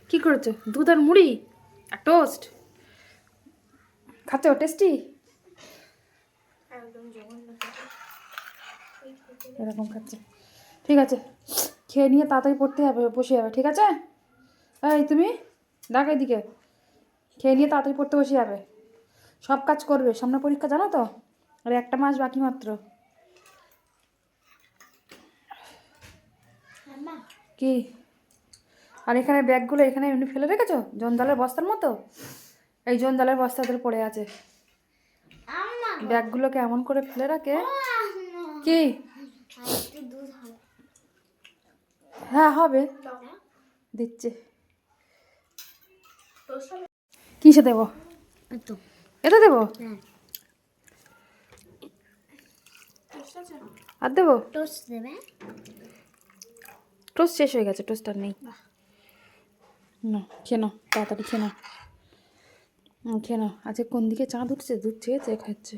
কি করেছো? দুধ আর মুড়ি আর টোস্ট খাচ্ছ? টেস্টি এরকম খাচ্ছে। ঠিক আছে, খেয়ে নিয়ে তাড়াতাড়ি পড়তে হবে, বসে যাবে। ঠিক আছে? এই তুমি দেখ এদিকে, খেয়ে নিয়ে তাড়াতাড়ি পড়তে বসে যাবে। সব কাজ করবে, সামনে পরীক্ষা জানো তো, আর একটা মাস বাকি মাত্র। কি? আর এখানে ব্যাগগুলো এখানে এমনি ফেলে রেখেছো জঞ্জালের বস্তার মতো? এই জঞ্জালের বস্তাদের পড়ে আছে। ব্যাগগুলোকে এমন করে ফেলে রাখে। কি? হ্যাঁ হবে, দিচ্ছে। কিসে দেবো? এটা দেবো আর দেবো? টোস্ট শেষ হয়ে গেছে, টোস্ট আর নেই। না খেয়ে নাও, তাড়াতাড়ি খেয়ে নাও, খেয়ে নাও। আজকে কোন দিকে চাঁদ উঠছে? দুধ চেয়েছে, খাচ্ছে।